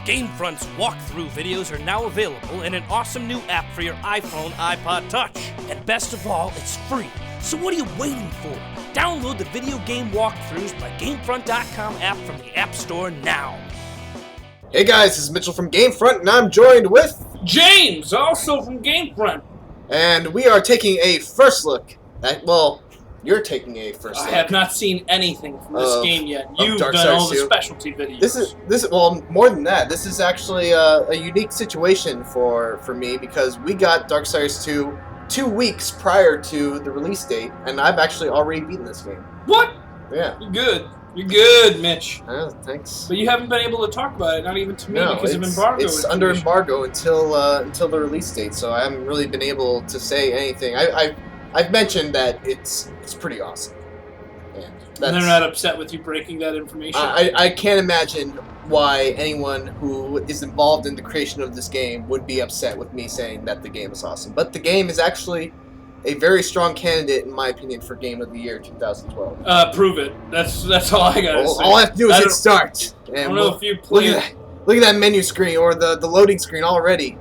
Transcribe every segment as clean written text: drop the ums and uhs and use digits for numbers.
Gamefront's walkthrough videos are now available in an awesome new app for your iPhone, iPod Touch. And best of all, it's free. So what are you waiting for? Download the video game walkthroughs by Gamefront.com app from the App Store now. Hey guys, this is Mitchell from Gamefront, and I'm joined with James, also from Gamefront. And we are taking a first look at, well, you're taking a first look. I have not seen anything from this game yet. You've done Darksiders all the 2. specialty videos. This is well, more than that. This is actually a unique situation for me because we got Darksiders 2 2 weeks prior to the release date, and I've actually already beaten this game. What? Yeah. You're good. You're good, Mitch. Thanks. But you haven't been able to talk about it, not even to me, because of embargo. It's under embargo until the release date, so I haven't really been able to say anything. I've mentioned that it's pretty awesome. And they're not upset with you breaking that information? I can't imagine why anyone who is involved in the creation of this game would be upset with me saying that the game is awesome. But the game is actually a very strong candidate, in my opinion, for Game of the Year 2012. Prove it. That's all I gotta say. All I have to do is hit start. And I don't know if you played. Look at that menu screen, or the loading screen already.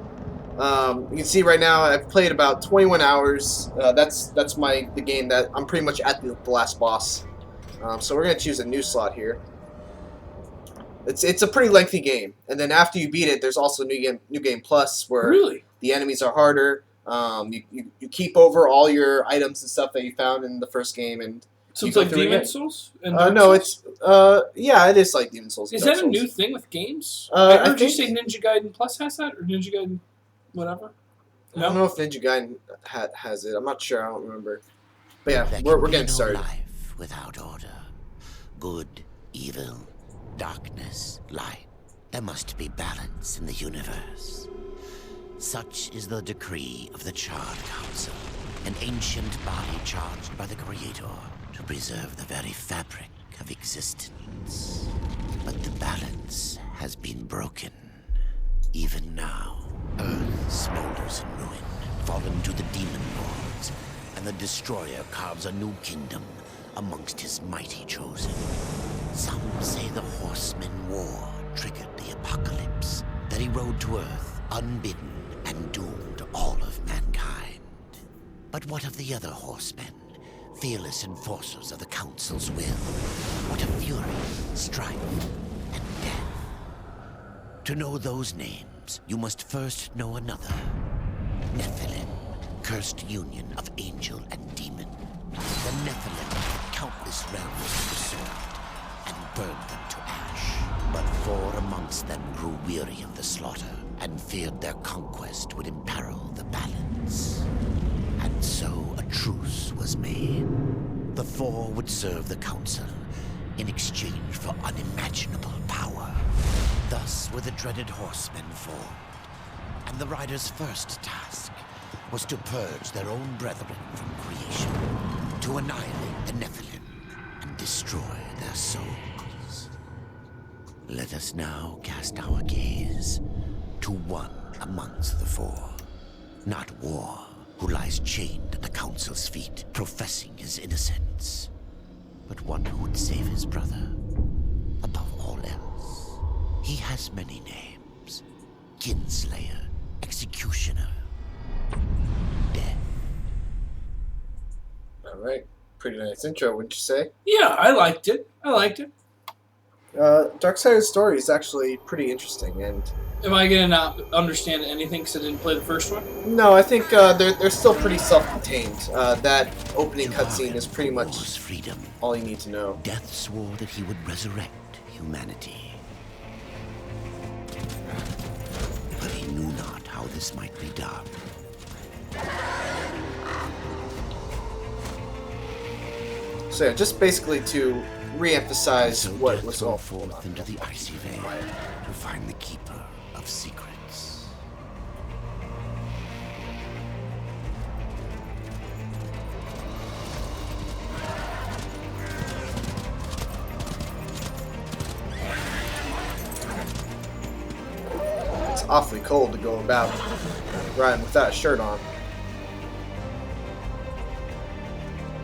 You can see right now I've played about 21 hours. That's the game that I'm pretty much at the last boss. So we're gonna choose a new slot here. It's a pretty lengthy game, and then after you beat it, there's also New Game Plus, where the enemies are harder. You keep over all your items and stuff that you found in the first game, and so it's like Demon Souls? No, it's yeah, it is like Demon Souls. Is that a new thing with games? I heard you say Ninja Gaiden Plus has that, or Ninja Gaiden whatever. No? I don't know if Ninja Gaiden has it. I'm not sure. I don't remember. But yeah, we're getting started. Life without order, good, evil, darkness, light. There must be balance in the universe. Such is the decree of the Charred Council, an ancient body charged by the Creator to preserve the very fabric of existence. But the balance has been broken. Even now, Earth smolders in ruin, fallen to the demon lords, and the Destroyer carves a new kingdom amongst his mighty chosen. Some say the Horseman War triggered the apocalypse, that he rode to Earth unbidden and doomed all of mankind. But what of the other horsemen, fearless enforcers of the Council's will? What of fury, strife, and death? To know those names, you must first know another. Nephilim, cursed union of angel and demon. The Nephilim had countless realms pursued and burned them to ash. But four amongst them grew weary of the slaughter and feared their conquest would imperil the balance. And so a truce was made. The four would serve the Council in exchange for unimaginable power. Thus were the dreaded horsemen formed. And the riders' first task was to purge their own brethren from creation, to annihilate the Nephilim and destroy their souls. Let us now cast our gaze to one amongst the four. Not War, who lies chained at the Council's feet, professing his innocence, but one who would save his brother above all else. He has many names: Kinslayer, Executioner, Death. Alright, pretty nice intro, wouldn't you say? Yeah, I liked it. Darksiders' story is actually pretty interesting, and am I gonna not understand anything because I didn't play the first one? No, I think they're still pretty self-contained. That opening cutscene is pretty much freedom. All you need to know. Death swore that he would resurrect humanity. But he knew not how this might be done. So yeah, just basically to re-emphasize so what was all forth into the icy veil to find the keeper of secrets. It's awfully cold to go about riding without a shirt on.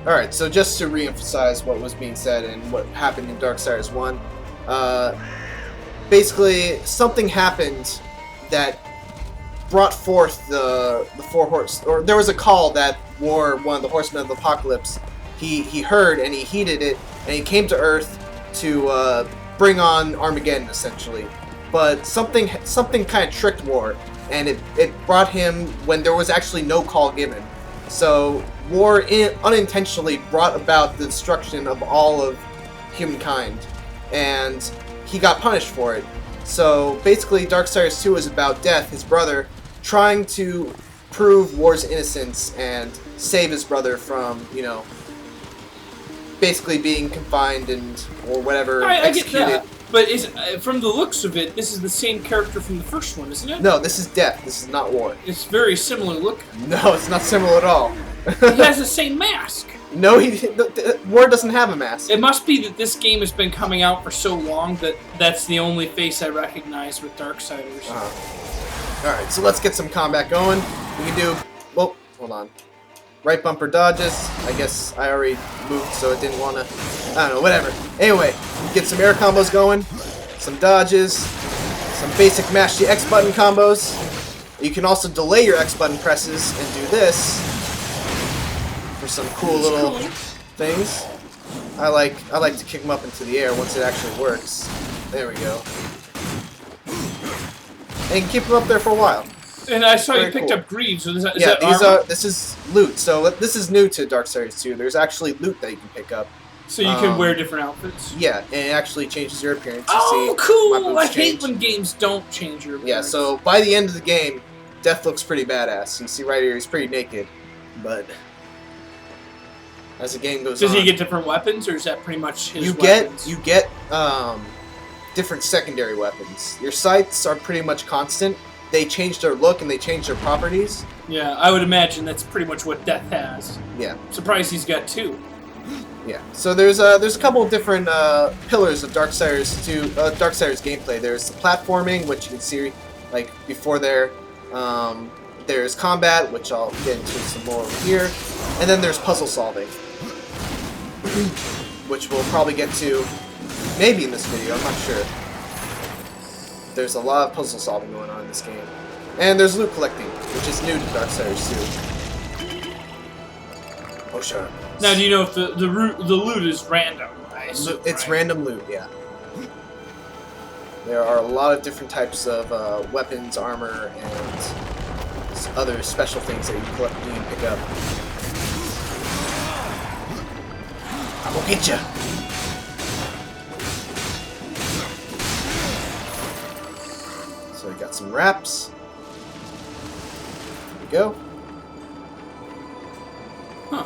Alright, so just to re-emphasize what was being said and what happened in Darksiders 1, basically something happened that brought forth the four horse, or there was a call that War, one of the horsemen of the apocalypse, he heard and he heeded it, and he came to Earth to bring on Armageddon essentially. But something kind of tricked War, and it brought him when there was actually no call given. So War unintentionally brought about the destruction of all of humankind, and he got punished for it. So basically Darksiders 2 is about Death, his brother, trying to prove War's innocence and save his brother from, you know, basically being confined and or whatever executed. I get that. But from the looks of it, this is the same character from the first one, isn't it? No, this is Death. This is not War. It's very similar look. No, it's not similar at all. He has the same mask. No, War doesn't have a mask. It must be that this game has been coming out for so long that that's the only face I recognize with Darksiders. Alright, so let's get some combat going. We can do... Well, hold on. Right bumper dodges. I guess I already moved, so it didn't want to... I don't know, whatever. Anyway, get some air combos going. Some dodges. Some basic mash the X button combos. You can also delay your X button presses and do this for some cool little things. I like to kick them up into the air once it actually works. There we go. And you can keep them up there for a while. And I saw you picked cool. up greaves. So is that this is loot. So this is new to Darksiders 2. There's actually loot that you can pick up. So you can wear different outfits? Yeah, and it actually changes your appearance. Oh, cool! I hate when games don't change your appearance. Yeah, so by the end of the game, Death looks pretty badass. You see right here, he's pretty naked. But as the game goes on... Does he get different weapons, or is that pretty much his weapons? You get different secondary weapons. Your sights are pretty much constant. They change their look and they change their properties. Yeah, I would imagine that's pretty much what Death has. Yeah. Surprised he's got two. Yeah. So there's a couple of different pillars of Darksiders 2, Darksiders gameplay. There's the platforming, which you can see like before there. There's combat, which I'll get into some more over here, and then there's puzzle solving, which we'll probably get to maybe in this video. I'm not sure. There's a lot of puzzle solving going on in this game. And there's loot collecting, which is new to Darksiders 2. Oh, sure. Now, do you know if the loot is random? It's random loot, yeah. There are a lot of different types of weapons, armor, and other special things that you can pick up. I will get you. So we got some wraps. There we go. Huh.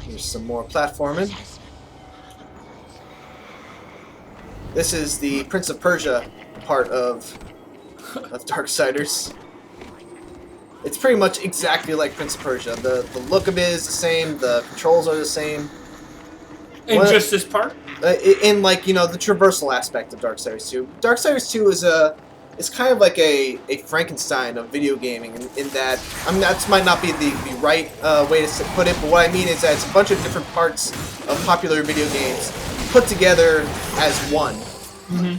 Here's some more platforming. This is the Prince of Persia part of Darksiders. It's pretty much exactly like Prince of Persia. The look of it is the same. The controls are the same. In just this part? In like, you know, the traversal aspect of Darksiders 2. Darksiders 2 is kind of like a Frankenstein of video gaming in that, I mean, that might not be the right way to put it, but what I mean is that it's a bunch of different parts of popular video games put together as one. Mm-hmm.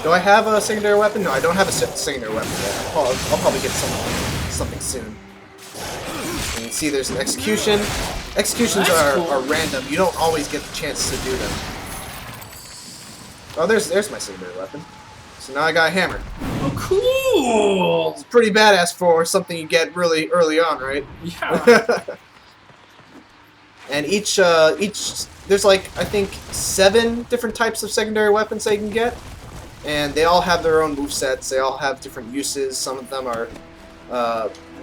Do I have a secondary weapon? No, I don't have a secondary weapon yet. I'll probably get something soon. And you can see there's an execution. Executions are random. You don't always get the chance to do them. Oh, there's my secondary weapon. So now I got a hammer. Oh, cool! It's pretty badass for something you get really early on, right? Yeah. And each there's like, I think 7 different types of secondary weapons that you can get. And they all have their own movesets. They all have different uses. Some of them are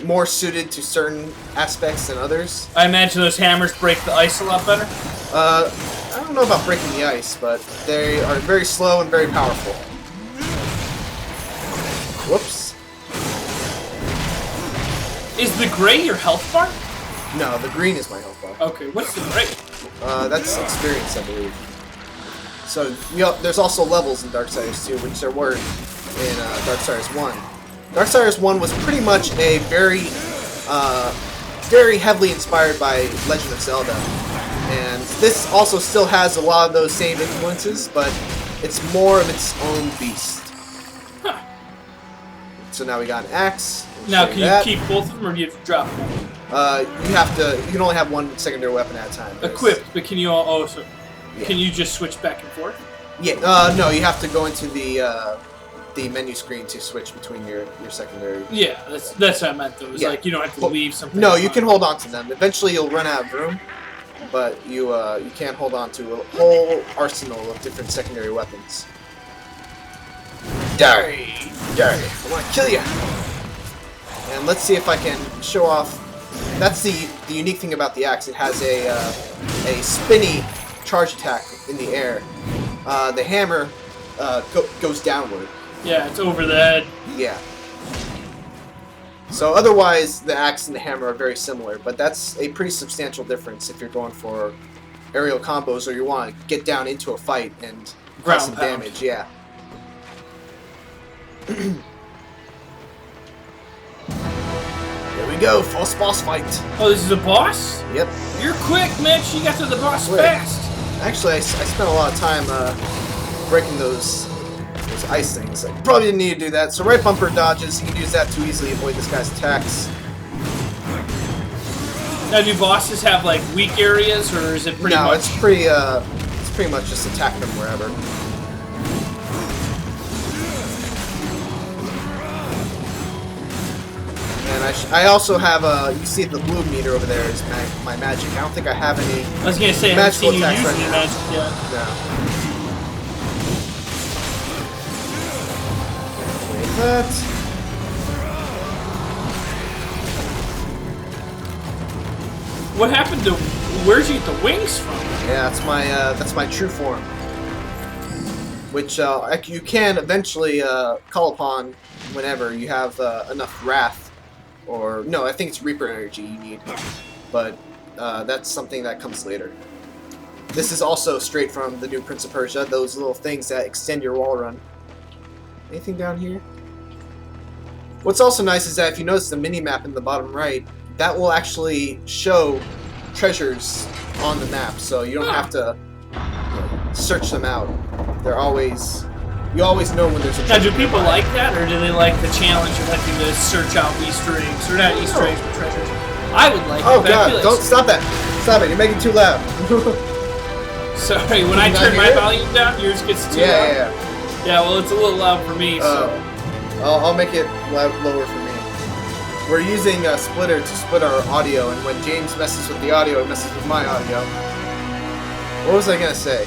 more suited to certain aspects than others. I imagine those hammers break the ice a lot better. I don't know about breaking the ice, but they are very slow and very powerful. Whoops. Is the gray your health bar? No, the green is my health bar. Okay, what's the gray? That's experience, I believe. So, there's also levels in Darksiders 2, which there were in Darksiders 1. Darksiders 1 was pretty much a very heavily inspired by Legend of Zelda. And this also still has a lot of those same influences, but it's more of its own beast. Huh. So now we got an axe. Now, can you keep both of them, or do you have to drop one? You have to. You can only have one secondary weapon at a time. Equipped, but can you all? Oh, so Yeah. can you just switch back and forth? Yeah. No, you have to go into the menu screen to switch between your secondary. Yeah, that's what I meant though. It's Yeah. like you don't have to leave something. No, you can hold on to them. Eventually, you'll run out of room, but you can't hold on to a whole arsenal of different secondary weapons. Die! I want to kill you! And let's see if I can show off. That's the unique thing about the axe. It has a spinny charge attack in the air. The hammer goes downward. Yeah, it's over the head. Yeah. So otherwise, the axe and the hammer are very similar, but that's a pretty substantial difference if you're going for aerial combos or you want to get down into a fight and cause some damage. Yeah. Here we go, first boss fight. Oh, this is a boss? Yep. You're quick, Mitch. You got to the boss Quick. fast. Actually, I spent a lot of time breaking those ice things. I probably didn't need to do that. So right bumper dodges, you can use that to easily avoid this guy's attacks. Now, do bosses have like weak areas, or is it pretty much? No, it's pretty much just attacking them wherever. And I also have you see the blue meter over there is my magic. I don't think I have any. I was gonna say I haven't seen you using your magic yet. No. Wait, that. What happened to? Where'd you get the wings from? Yeah, that's my true form, which you can eventually call upon whenever you have enough wrath. Or, no, I think it's Reaper energy you need. But that's something that comes later. This is also straight from the new Prince of Persia, those little things that extend your wall run. Anything down here? What's also nice is that if you notice the mini-map in the bottom right, that will actually show treasures on the map, so you don't have to search them out. They're always... You always know when there's a treasure. Now, do people like that, or do they like the challenge of having to search out Easter eggs? Or not Easter eggs, but treasures? I would like it, Oh but I god, feel like don't stop that! Stop it, you're making it too loud. Sorry, when I Can you turn not my hear it? volume down, yours gets too loud. Yeah. Yeah, well, it's a little loud for me, so... I'll make it lower for me. We're using a splitter to split our audio, and when James messes with the audio, it messes with my audio. What was I gonna say?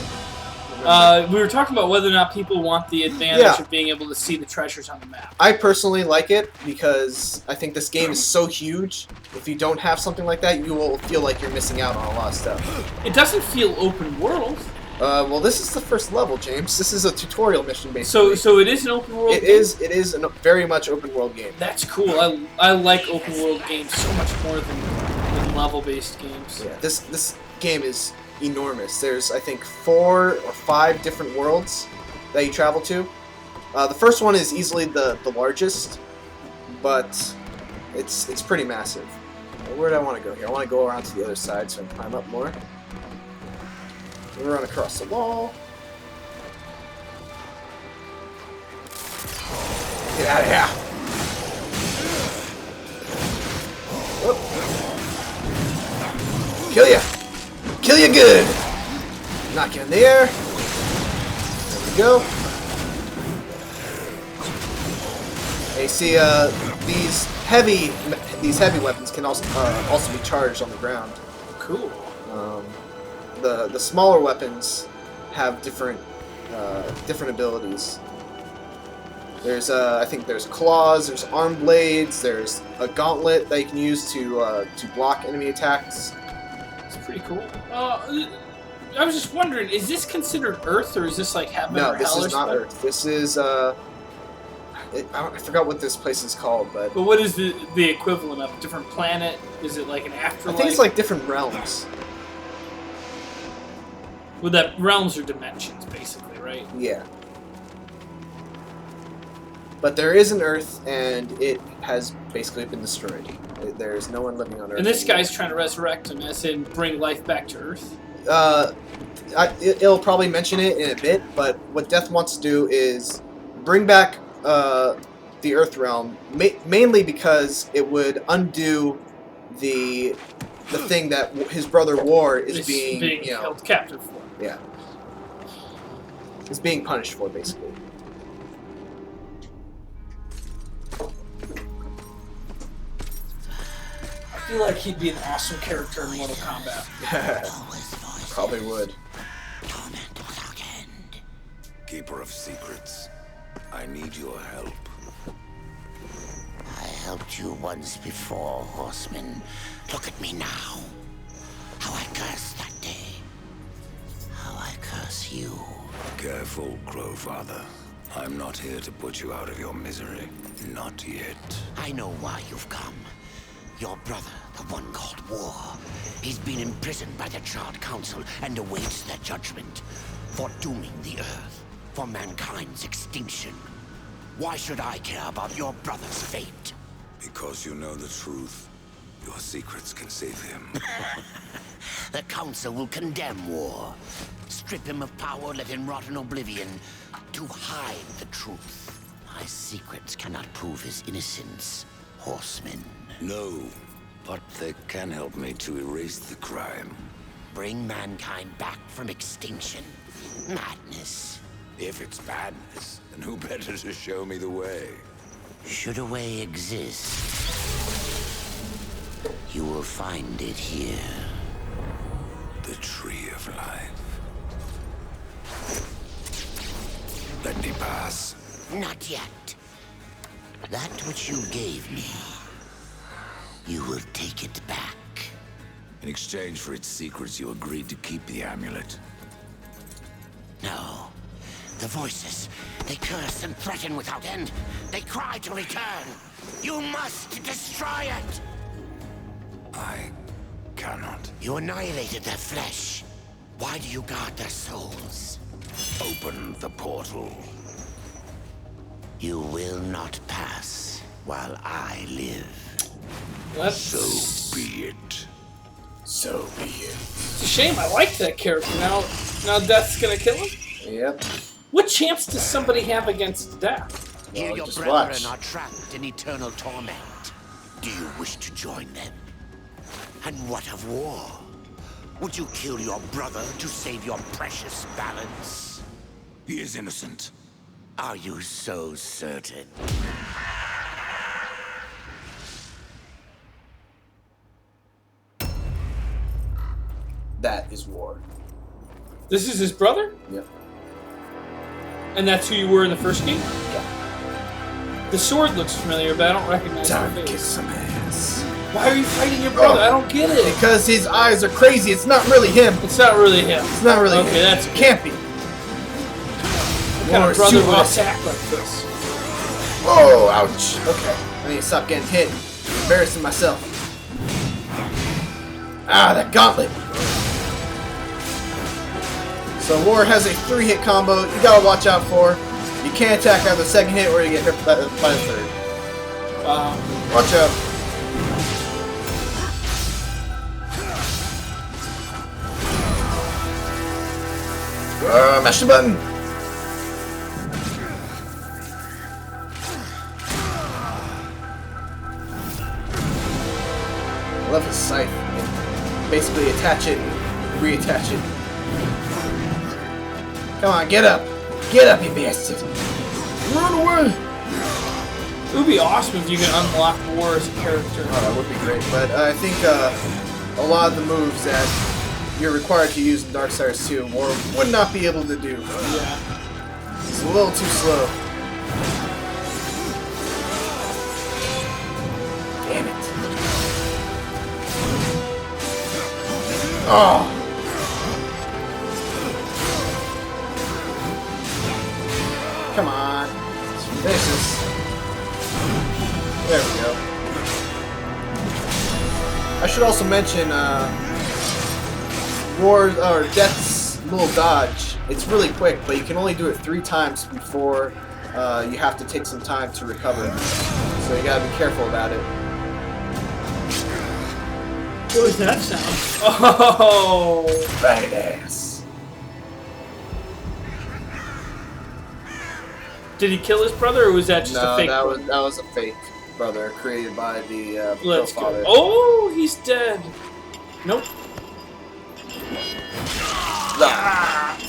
We were talking about whether or not people want the advantage of being able to see the treasures on the map. I personally like it because I think this game is so huge. If you don't have something like that, you will feel like you're missing out on a lot of stuff. It doesn't feel open world. Well, this is the first level, James. This is a tutorial mission, basically. So it is an open world It game? is a very much open world game. That's cool. I like open world games so much more than level-based games. Yeah, this game is enormous. There's, I think, 4 or 5 different worlds that you travel to. The first one is easily the largest, but it's pretty massive. Where do I want to go here? I want to go around to the other side so I can climb up more. We run across the wall. Get out of here! Whoop. Kill ya! Kill you good! Knock you in the air. There we go. Hey, see, these heavy weapons can also be charged on the ground. Cool. The smaller weapons have different abilities. There's I think there's claws, there's arm blades, there's a gauntlet that you can use to block enemy attacks. It's pretty cool. I was just wondering, is this considered Earth, or is this like heaven No, or this hell? is not Earth. This is I forgot what this place is called, but what is the equivalent of a different planet? Is it like an afterlife? I think it's like different realms. Well, that realms are dimensions, basically, right? Yeah. But there is an Earth, and it has basically been destroyed. There's no one living on Earth. And this guy's trying to resurrect him, as in bring life back to Earth. it'll probably mention it in a bit, but what Death wants to do is bring back the Earth Realm, mainly because it would undo the thing that his brother War is being held captive for. Yeah. Is being punished for, basically. I feel like he'd be an awesome character in Mortal Kombat. Probably would. Keeper of secrets, I need your help. I helped you once before, Horseman. Look at me now. How I cursed that day. How I curse you. Careful, Crowfather. I'm not here to put you out of your misery. Not yet. I know why you've come. Your brother, the one called War, he's been imprisoned by the Charred Council and awaits their judgment for dooming the Earth, for mankind's extinction. Why should I care about your brother's fate? Because you know the truth. Your secrets can save him. The Council will condemn War. Strip him of power, let him rot in oblivion, to hide the truth. My secrets cannot prove his innocence, Horseman. No, but they can help me to erase the crime. Bring mankind back from extinction. Madness. If it's madness, then who better to show me the way? Should a way exist, you will find it here. The Tree of Life. Let me pass. Not yet. That which you gave me, you will take it back. In exchange for its secrets, you agreed to keep the amulet. No. The voices, they curse and threaten without end. They cry to return. You must destroy it! I cannot. You annihilated their flesh. Why do you guard their souls? Open the portal. You will not pass while I live. So be it. So be it. It's a shame. I liked that character. Now Death's gonna kill him. Yep. What chance does somebody have against Death? Here Well, your just brethren watch. are trapped in eternal torment. Do you wish to join them? And what of War? Would you kill your brother to save your precious balance? He is innocent. Are you so certain? That is War. This is his brother? Yep. And that's who you were in the first game? Yeah. The sword looks familiar, but I don't recognize Time the to kick face. some ass. Why are you fighting your brother? I don't get it. Because his eyes are crazy. It's not really him. It's not really him. It's not really Okay, him. that's It can't be. What kind War of brother is would awesome. attack like this? Oh, ouch. Okay. I need to stop getting hit. Embarrassing myself. Ah, that gauntlet. So War has a 3-hit combo you gotta watch out for. You can't attack after the second hit or you get hit by the third. Watch out. Mash the button. I love his scythe. Basically attach it, reattach it. Come on, get up! Get up, you bastard! Run away! It would be awesome if you could unlock War as a character. Oh, that would be great, but I think a lot of the moves that you're required to use in Darksiders 2 or would not be able to do. Yeah. It's a little too slow. Damn it. Oh! Come on. Let's finish this. There we go. I should also mention Death's little dodge. It's really quick, but you can only do it 3 times before you have to take some time to recover. So you gotta be careful about it. What was that sound? Oh! Badass. Did he kill his brother, or was that just a fake? No, that was a fake brother created by the Let's Crowfather. go. Oh, he's dead. Nope.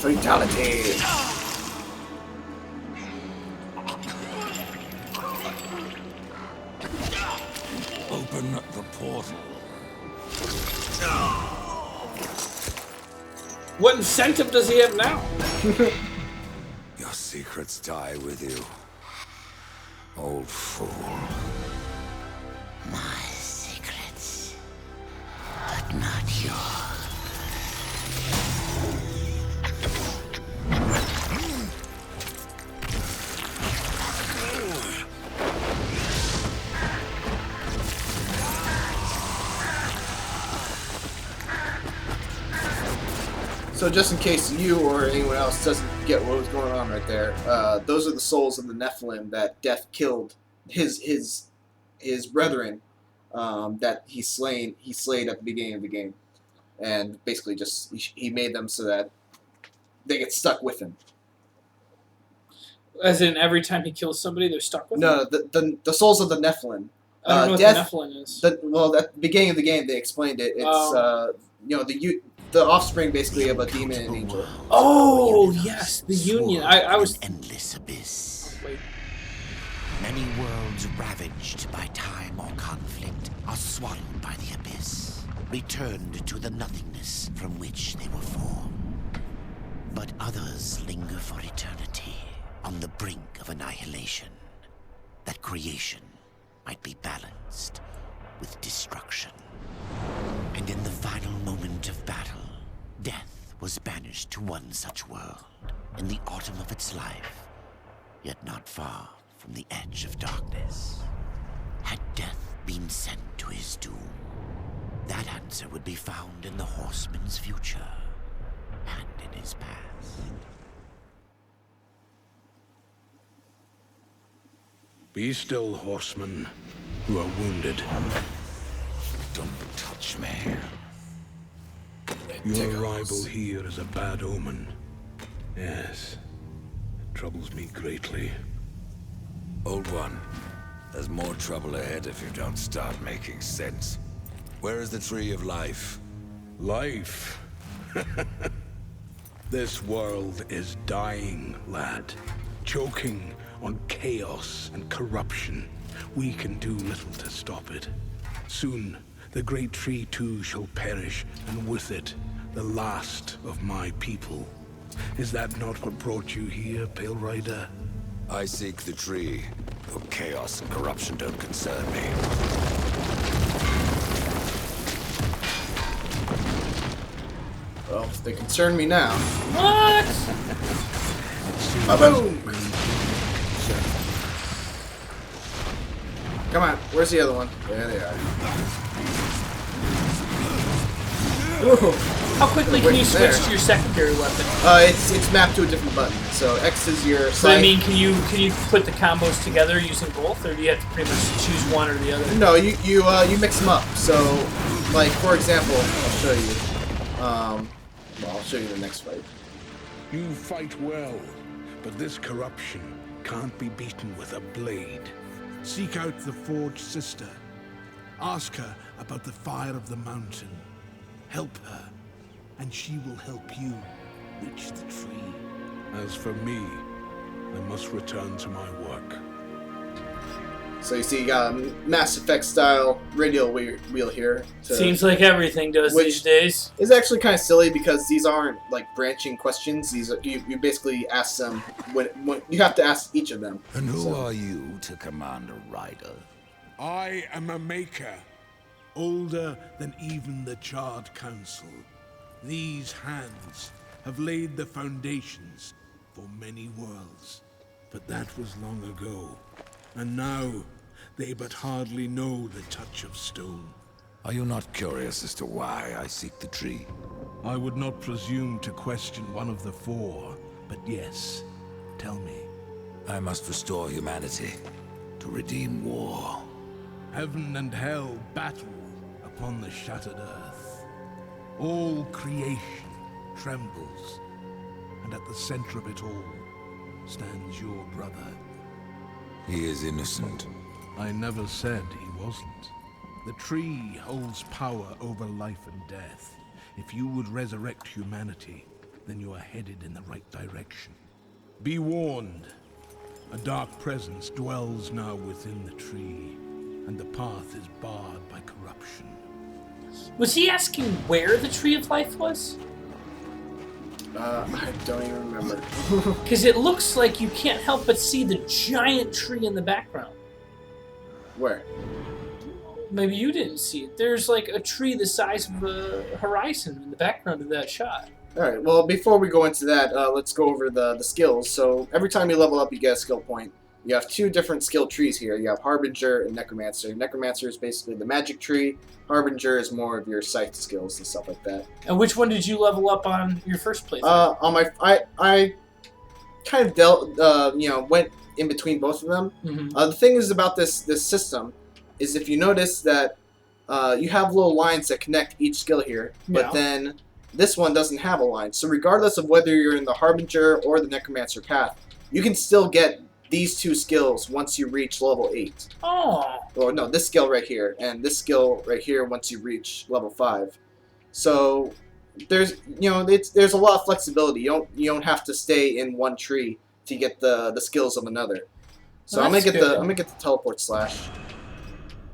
Fatality. Open the portal. What incentive does he have now? Your secrets die with you, old fool. My secrets, but not yours. So just in case you or anyone else doesn't get what was going on right there, those are the souls of the Nephilim that Death killed his brethren that he slayed at the beginning of the game, and basically just he made them so that they get stuck with him. As in, every time he kills somebody, they're stuck with him? No, the souls of the Nephilim. I don't know Death, what the Nephilim is. Well, at the beginning of the game, they explained it. It's the offspring basically of a demon and angel. Oh, yes, the Union. I was... An endless abyss. Wait. Many worlds ravaged by time or conflict are swallowed by the abyss, returned to the nothingness from which they were formed. But others linger for eternity on the brink of annihilation, that creation might be balanced with destruction. And in the final moment of battle, Death was banished to one such world in the autumn of its life, yet not far from the edge of darkness. Had Death been sent to his doom, that answer would be found in the Horseman's future and in his past. Be still, horsemen, who are wounded. Don't touch me. Your arrival here is a bad omen. Yes, it troubles me greatly. Old one, there's more trouble ahead if you don't start making sense. Where is the Tree of Life? Life? This world is dying, lad. Choking on chaos and corruption. We can do little to stop it. Soon, the great tree too shall perish, and with it, the last of my people. Is that not what brought you here, Pale Rider? I seek the tree. Though chaos and corruption don't concern me. Well, they concern me now. What? Boom! Come on, where's the other one? There they are. Ooh. How quickly can you Wait, switch there. to your secondary weapon? It's mapped to a different button. So X is your So I sight. mean, can you put the combos together using both, or do you have to pretty much choose one or the other? No, you mix them up. So, like for example, I'll show you. Well, I'll show you the next fight. You fight well, but this corruption can't be beaten with a blade. Seek out the Forged Sister. Ask her about the fire of the mountain. Help her, and she will help you reach the tree. As for me, I must return to my work. So you see, you got a Mass Effect style radial wheel here. Seems like everything does Which- these days. It's actually kind of silly because these aren't like branching questions. These are, you basically ask them when you have to ask each of them. And who So- are you to command a rider? I am a maker, older than even the Charred Council. These hands have laid the foundations for many worlds. But that was long ago, and now they but hardly know the touch of stone. Are you not curious as to why I seek the tree? I would not presume to question one of the four, but yes, tell me. I must restore humanity to redeem war. Heaven and hell battle upon the shattered earth. All creation trembles, and at the center of it all stands your brother. He is innocent. I never said he wasn't. The tree holds power over life and death. If you would resurrect humanity, then you are headed in the right direction. Be warned. A dark presence dwells now within the tree, and the path is barred by corruption. Was he asking where the Tree of Life was? I don't even remember. Because it looks like you can't help but see the giant tree in the background. Where? Maybe you didn't see it. There's like a tree the size of a horizon in the background of that shot. Alright, well, before we go into that, let's go over the skills. So, every time you level up, you get a skill point. You have two different skill trees here. You have Harbinger and Necromancer. Necromancer is basically the magic tree. Harbinger is more of your sight skills and stuff like that. And which one did you level up on your first playthrough? On my... I kind of dealt, went in between both of them. Mm-hmm. The thing is about this system is if you notice that you have little lines that connect each skill here, but then this one doesn't have a line. So regardless of whether you're in the Harbinger or the Necromancer path, you can still get these two skills once you reach level 8. Oh. Or no, this skill right here, and this skill right here once you reach level 5. So there's there's a lot of flexibility. You don't have to stay in one tree to get the skills of another. So Well, I'm gonna get the teleport slash.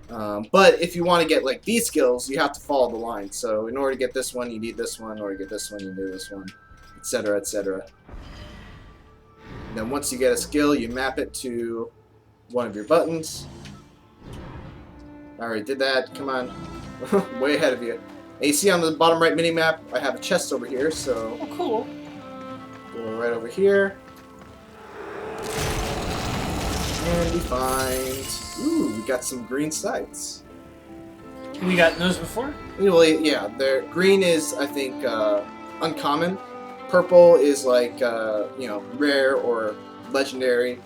But if you want to get like these skills, you have to follow the line. So in order to get this one, you need this one. In order to get this one, you need this one, etc., etc. Then once you get a skill, you map it to one of your buttons. I already did that. Come on, way ahead of you. And you see on the bottom right mini map, I have a chest over here. So Oh, cool. go right over here, and we find. Ooh, we got some green sights. We got those before? Well, yeah, green is, I think, uncommon. Purple is like, rare or legendary.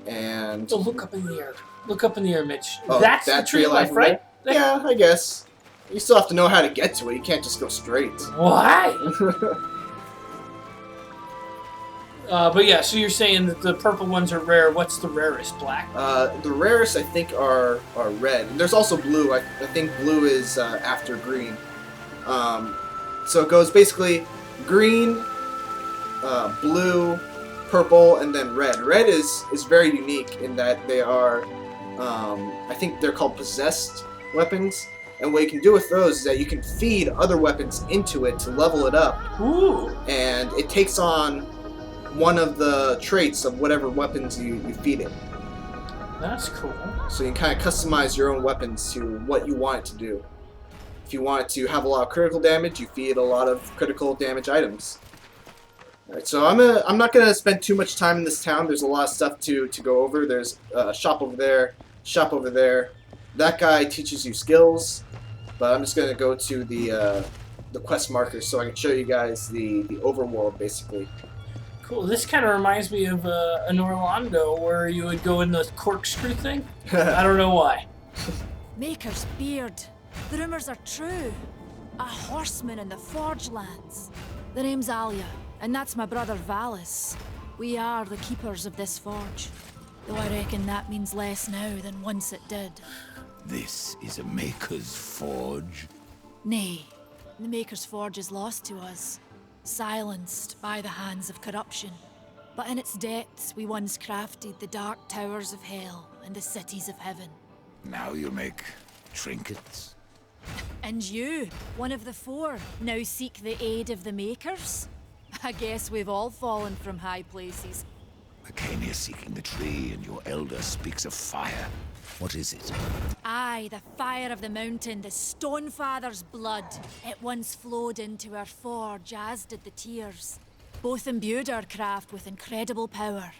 And So look up in the air. Look up in the air, Mitch. Oh, That's that the Tree of Life, right? yeah, I guess. You still have to know how to get to it. You can't just go straight. Why? But yeah, so you're saying that the purple ones are rare. What's the rarest? Black? The rarest, I think, are red. There's also blue. I think blue is after green. So it goes basically green, blue, purple, and then red. Red is very unique in that they are, I think they're called possessed weapons. And what you can do with those is that you can feed other weapons into it to level it up. Ooh. And it takes on one of the traits of whatever weapons you feed it. That's cool. So you can kind of customize your own weapons to what you want it to do. If you want it to have a lot of critical damage, you feed a lot of critical damage items. Alright, so I'm not gonna spend too much time in this town. There's a lot of stuff to go over. There's a shop over there, shop over there. That guy teaches you skills, but I'm just gonna go to the quest markers so I can show you guys the overworld basically. Cool. This kind of reminds me of an Orlando where you would go in the corkscrew thing. I don't know why. Maker's beard. The rumors are true. A horseman in the Forgelands. The name's Alia, and that's my brother Valis. We are the keepers of this forge. Though I reckon that means less now than once it did. This is a Maker's Forge. Nay, the Maker's Forge is lost to us. Silenced by the hands of corruption. But in its depths we once crafted the dark towers of hell and the cities of heaven. Now you make trinkets? And you, one of the 4, now seek the aid of the Makers? I guess we've all fallen from high places. I came here seeking the tree, and your elder speaks of fire. What is it? Aye, the fire of the mountain, the Stonefather's blood. It once flowed into our forge, as did the tears. Both imbued our craft with incredible power,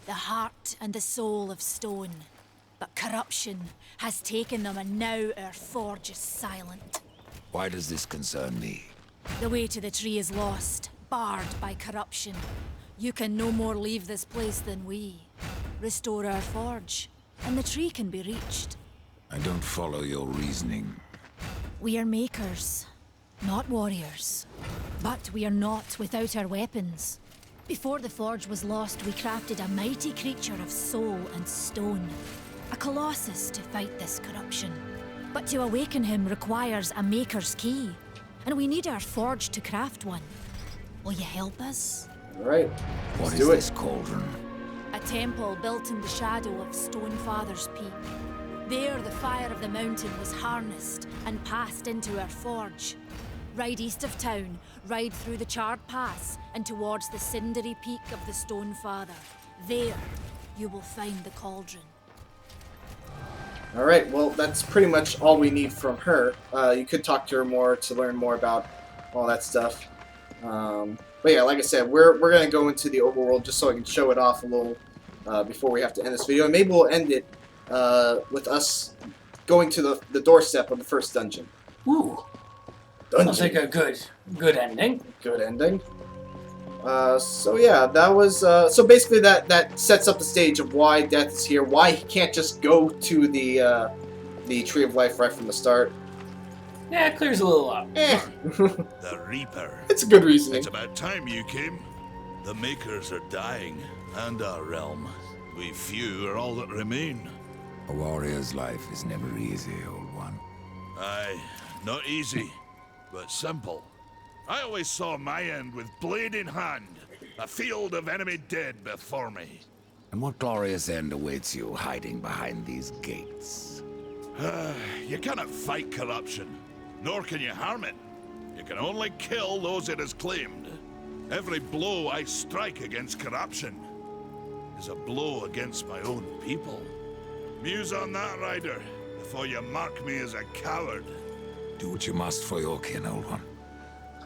the heart and the soul of stone. But corruption has taken them, and now our forge is silent. Why does this concern me? The way to the tree is lost, barred by corruption. You can no more leave this place than we. Restore our forge, and the tree can be reached. I don't follow your reasoning. We are makers, not warriors. But we are not without our weapons. Before the forge was lost, we crafted a mighty creature of soul and stone. A colossus to fight this corruption. But to awaken him requires a maker's key. And we need our forge to craft one. Will you help us? Alright, What let's is do it. this cauldron? A temple built in the shadow of Stonefather's Peak. There, the fire of the mountain was harnessed and passed into our forge. Ride east of town, ride through the charred pass and towards the cindery peak of the Stonefather. There, you will find the cauldron. Alright, well, that's pretty much all we need from her. You could talk to her more to learn more about all that stuff. But yeah, like I said, we're going to go into the overworld just so I can show it off a little before we have to end this video. And maybe we'll end it with us going to the doorstep of the first dungeon. Ooh. Sounds like a good ending. Good ending. So yeah, that was so basically that sets up the stage of why Death is here, why he can't just go to the Tree of Life right from the start. Yeah, it clears a little up. The Reaper. It's a good reasoning. It's about time you came. The Makers are dying, and our realm. We few are all that remain. A warrior's life is never easy, old one. Aye, not easy, but simple. I always saw my end with blade in hand, a field of enemy dead before me. And what glorious end awaits you hiding behind these gates? You cannot fight corruption, nor can you harm it. You can only kill those it has claimed. Every blow I strike against corruption is a blow against my own people. Muse on that, Rider, before you mark me as a coward. Do what you must for your kin, old one.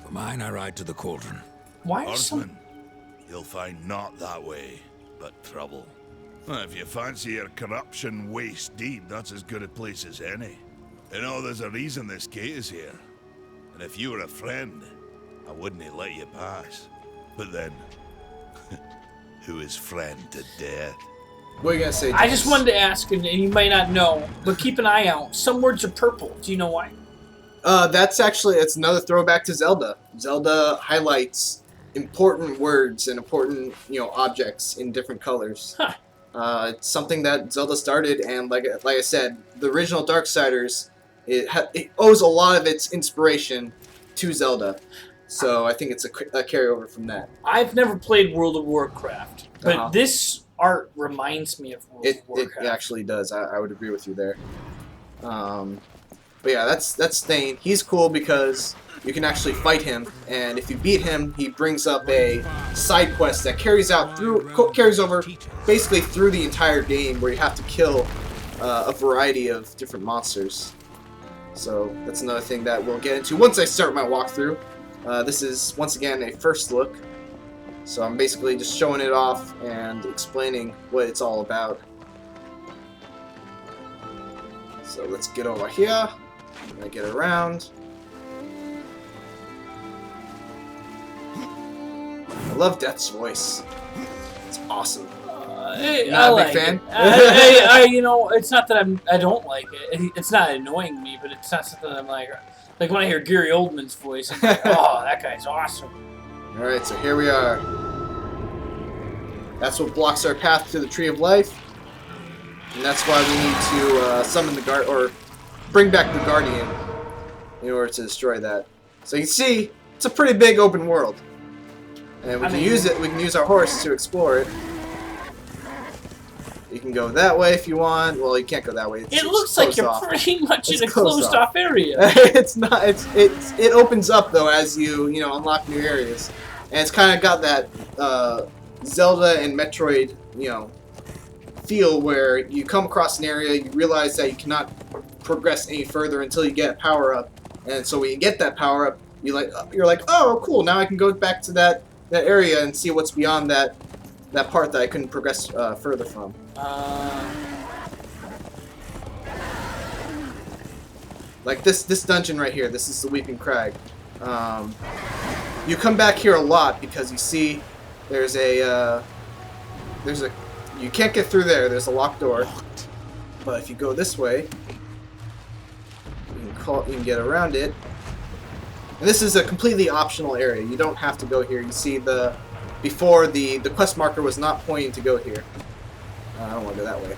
For mine, I ride to the cauldron. Why are some... Horseman, you'll find not that way, but trouble. Well, if you fancy your corruption waist deep, that's as good a place as any. You know, there's a reason this gate is here. And if you were a friend, I wouldn't let you pass. But then, who is friend to death? What are you gonna say? I just wanted to ask, and you might not know, but keep an eye out. Some words are purple. Do you know why? It's another throwback to Zelda. Zelda highlights important words and important, objects in different colors. Huh. It's something that Zelda started, and like I said, the original Darksiders, it owes a lot of its inspiration to Zelda. So I think it's a carryover from that. I've never played World of Warcraft, but this art reminds me of World of Warcraft. It actually does. I would agree with you there. But yeah, that's Thane. He's cool because you can actually fight him, and if you beat him, he brings up a side quest that carries over basically through the entire game, where you have to kill a variety of different monsters. So that's another thing that we'll get into once I start my walkthrough. This is once again a first look, so I'm basically just showing it off and explaining what it's all about. So let's get over here. I get around. I love Death's voice. It's awesome. I Not a like big fan? it. It's not that I don't like it. It's not annoying me, but it's not something I'm like when I hear Gary Oldman's voice, I'm like, oh, that guy's awesome. Alright, so here we are. That's what blocks our path to the Tree of Life. And that's why we need to summon the or bring back the Guardian in order to destroy that. So you can see, it's a pretty big open world. And we can use our horse to explore it. You can go that way if you want. Well, you can't go that way. It looks like you're pretty much in a closed-off area. It's not. It opens up though as you unlock new areas, and it's kind of got that Zelda and Metroid feel where you come across an area, you realize that you cannot progress any further until you get a power up, and so when you get that power up, you're like, oh, cool, now I can go back to that area and see what's beyond that part that I couldn't progress further from. Like this dungeon right here. This is the Weeping Crag. You come back here a lot because you see there's a you can't get through there. There's a locked door. But if you go this way, you can can get around it. And this is a completely optional area. You don't have to go here. You see before the quest marker was not pointing to go here. I don't want to go that way.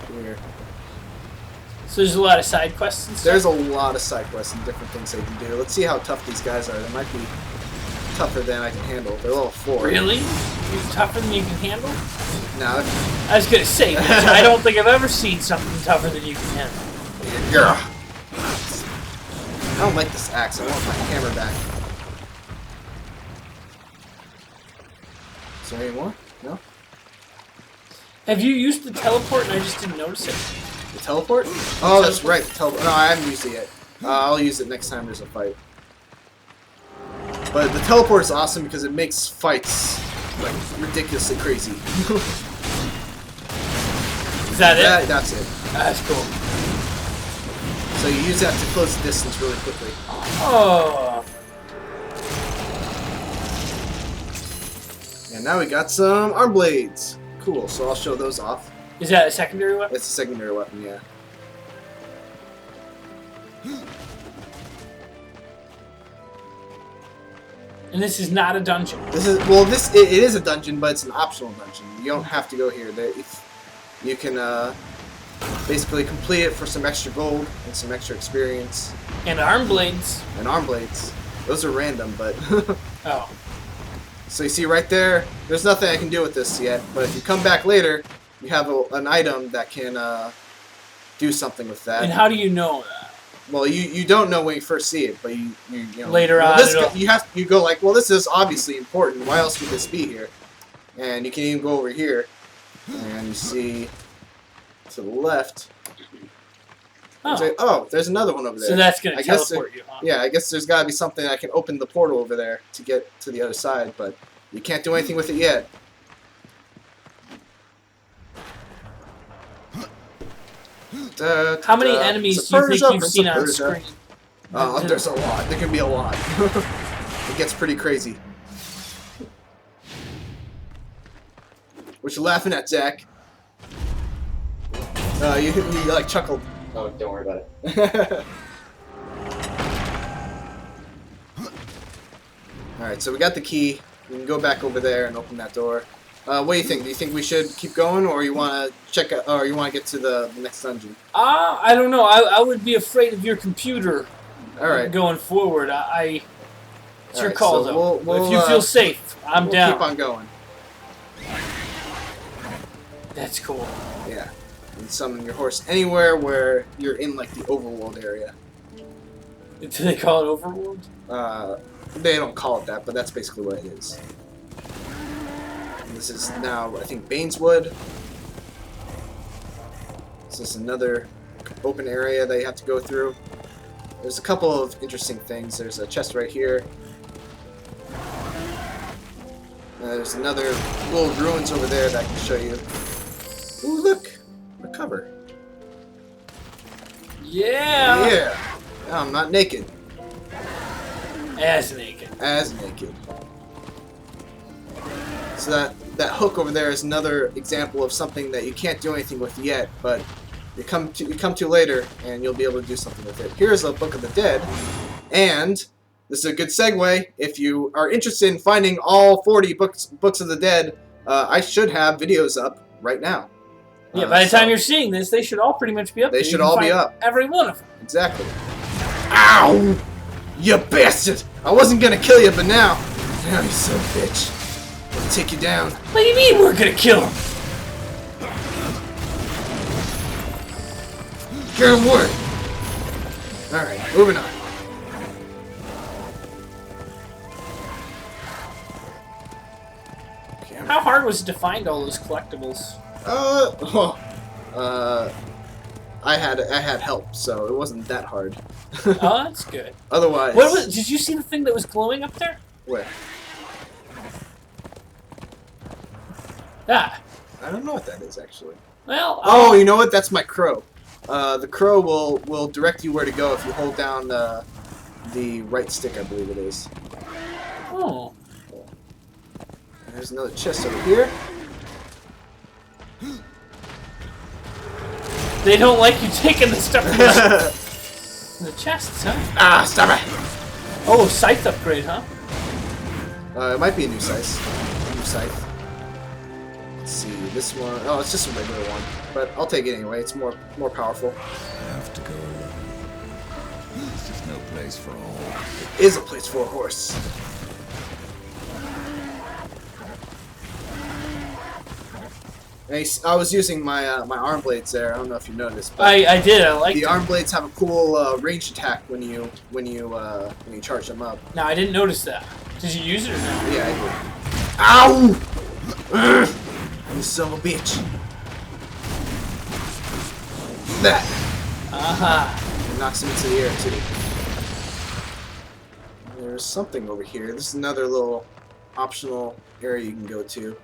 Go here. So there's a lot of side quests and stuff? There's a lot of side quests and different things they can do. Let's see how tough these guys are. They might be tougher than I can handle. They're level 4. Really? You're tougher than you can handle? No. I was gonna say, Mitch, I don't think I've ever seen something tougher than you can handle. Yeah. I don't like this axe. I want my hammer back. Is there any more? No? Have you used the teleport and I just didn't notice it? The teleport? Oh, that's right. The teleport. No, I haven't used it yet. I'll use it next time there's a fight. But the teleport is awesome because it makes fights like ridiculously crazy. Is that it? That's it. That's cool. So you use that to close the distance really quickly. Oh. And now we got some arm blades. Cool. So I'll show those off. Is that a secondary weapon? It's a secondary weapon, yeah. And this is not a dungeon. This is it is a dungeon, but it's an optional dungeon. You don't have to go here. You can basically complete it for some extra gold and some extra experience. And arm blades. And arm blades. Those are random, but oh. So you see right there, there's nothing I can do with this yet. But if you come back later, you have an item that can do something with that. And how do you know that? Well, you don't know when you first see it, but you know, later on you go like, well, this is obviously important. Why else would this be here? And you can even go over here, and you see to the left. Oh, there's another one over there. So that's gonna teleport you, huh? Yeah, I guess there's got to be something that can open the portal over there to get to the other side, but you can't do anything with it yet. How many enemies do you think you've seen on screen? There's a lot. There can be a lot. It gets pretty crazy. What you laughing at, Zach? You like chuckled. Oh, don't worry about it. Alright, so we got the key. We can go back over there and open that door. What do you think? Do you think we should keep going, or you want to check out, or you want to get to the next dungeon? I don't know. I would be afraid of your computer. All right. Going forward, it's your call, so though. If you feel safe, I'm down. Keep on going. That's cool. Yeah. And summon your horse anywhere where you're in like the overworld area. Do they call it Overworld? They don't call it that, but that's basically what it is. This is now, I think, Baineswood. This is another open area that you have to go through. There's a couple of interesting things. There's a chest right here. There's another little ruins over there that I can show you. Ooh, look! A cover. Yeah! Yeah! I'm not naked. As naked. As naked. So that hook over there is another example of something that you can't do anything with yet, but you come to later and you'll be able to do something with it. Here's a Book of the Dead, and this is a good segue. If you are interested in finding all 40 books of the Dead, I should have videos up right now. Yeah, by the time you're seeing this, they should all pretty much be up. They should all be up. Every one of them. Exactly. Ow! You bastard! I wasn't gonna kill you, but now you son of a bitch. I'll take you down. What do you mean we're gonna kill him? Good work. Alright, moving on. How hard was it to find all those collectibles? I had help, so it wasn't that hard. Oh, that's good. Otherwise... Did you see the thing that was glowing up there? Where? Ah. I don't know what that is, actually. Well... Oh, you know what? That's my crow. The crow will direct you where to go if you hold down the right stick, I believe it is. Oh. And there's another chest over here. They don't like you taking the stuff. The chests, huh? Ah, stop it! Oh, scythe upgrade, huh? It might be a new scythe. New scythe. Let's see, this one. Oh, it's just a regular one, but I'll take it anyway. It's more powerful. I have to go alone. There's just no place for a horse. It is a place for a horse. I was using my my arm blades there. I don't know if you noticed, but I did. I like the arm blades have a cool range attack when you charge them up. No, I didn't notice that. Did you use it or not? Yeah, I did. Ow! You son of a bitch. That. It knocks him into the air too. There's something over here. This is another little optional area you can go to.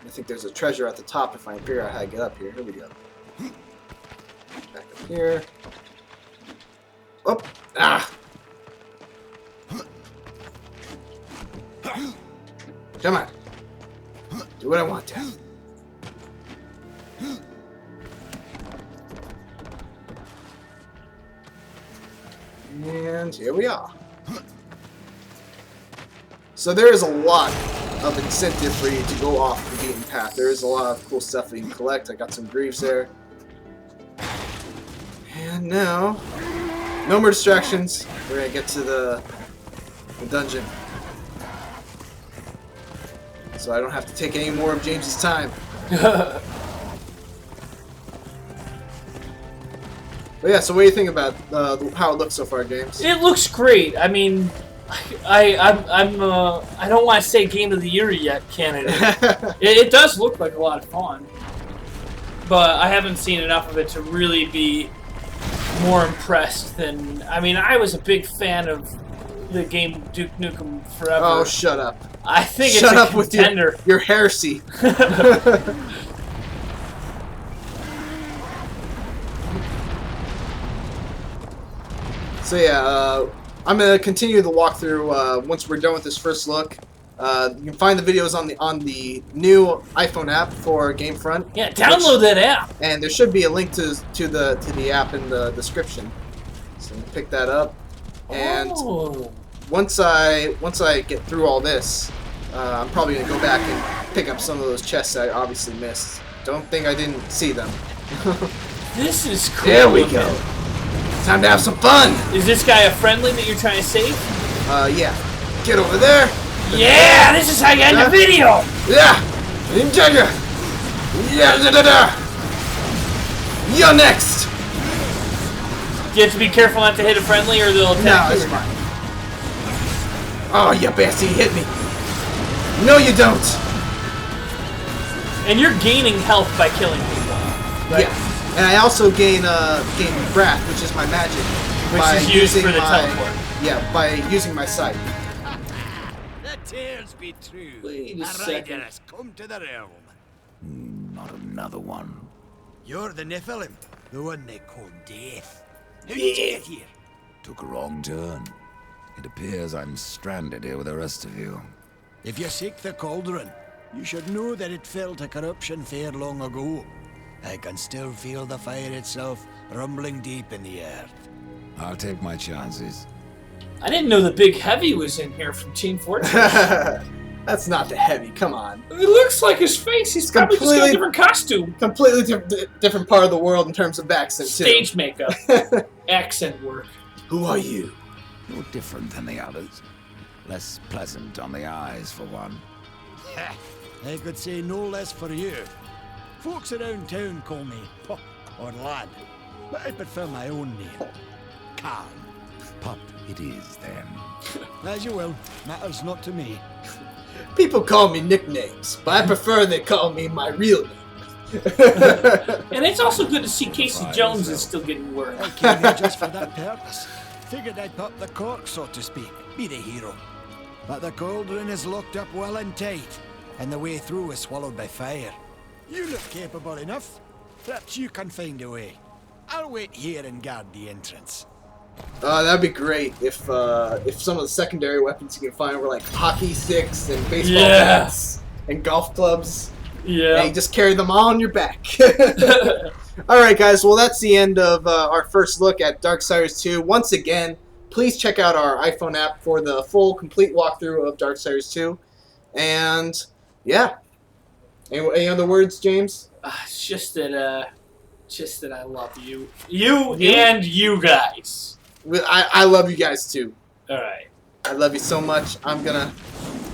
I think there's a treasure at the top if I can figure out how to get up here. Here we go. Back up here. Up. Ah! Come on. Do what I want to. And here we are. So there is a lot of incentive for you to go off the beaten path. There is a lot of cool stuff that you can collect. I got some greaves there. And now, no more distractions. We're gonna get to the dungeon. So I don't have to take any more of James's time. But yeah, so what do you think about how it looks so far, James? It looks great. I mean, I don't want to say Game of the Year yet, candidate. It does look like a lot of fun, but I haven't seen enough of it to really be more impressed than. I mean, I was a big fan of the game Duke Nukem Forever. Oh, shut up! I think shut it's a up contender. With your heresy. So yeah, I'm gonna continue the walkthrough once we're done with this first look. You can find the videos on the new iPhone app for Gamefront. Yeah, download that app. And there should be a link to the app in the description. So pick that up. And once I get through all this, I'm probably gonna go back and pick up some of those chests I obviously missed. Don't think I didn't see them. This is cool. There we go. Time to have some fun! Is this guy a friendly that you're trying to save? Yeah. Get over there! Yeah! This is how you end the video! Yeah! Ninja! Yeah, da da da! You're next! You have to be careful not to hit a friendly or they'll attack you. No, it's fine. Oh, you bastard, you hit me! No, you don't! And you're gaining health by killing people. Right? Yeah. And I also gain Wrath, which is my magic. Which is used for the teleport. Yeah, by using my sight. The tears be true. Wait a A second. rider has come to the realm. Not another one. You're the Nephilim, the one they call Death. How did you get here? Took a wrong turn. It appears I'm stranded here with the rest of you. If you seek the cauldron, you should know that it fell to corruption fair long ago. I can still feel the fire itself rumbling deep in the earth. I'll take my chances. I didn't know the big heavy was in here from Team Fortress. That's not the heavy, come on. It looks like his face. He's probably just got a different costume. Completely different part of the world in terms of accent, too. Stage makeup. Accent work. Who are you? No different than the others. Less pleasant on the eyes, for one. I could say no less for you. Folks around town call me Pup or Lad, but I prefer my own name. Calm. Pup it is, then. As you will. Matters not to me. People call me nicknames, but I prefer they call me my real name. And it's also good to see Casey Jones is still getting work. I came here just for that purpose. Figured I'd pop the cork, so to speak. Be the hero. But the cauldron is locked up well and tight, and the way through is swallowed by fire. You look capable enough. Perhaps you can find a way. I'll wait here and guard the entrance. That'd be great if some of the secondary weapons you can find were like hockey sticks and baseball bats and golf clubs. Yeah. And you just carry them all on your back. Alright guys, well that's the end of our first look at Darksiders 2. Once again, please check out our iPhone app for the full, complete walkthrough of Darksiders 2. And, yeah. Any other words, James? It's just that I love you. You and you guys. I love you guys too. Alright. I love you so much. I'm gonna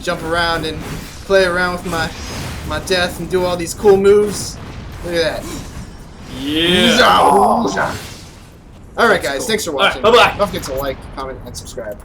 jump around and play around with my death and do all these cool moves. Look at that. Yeah. Alright guys, thanks for watching. Bye-bye. Don't forget to like, comment, and subscribe.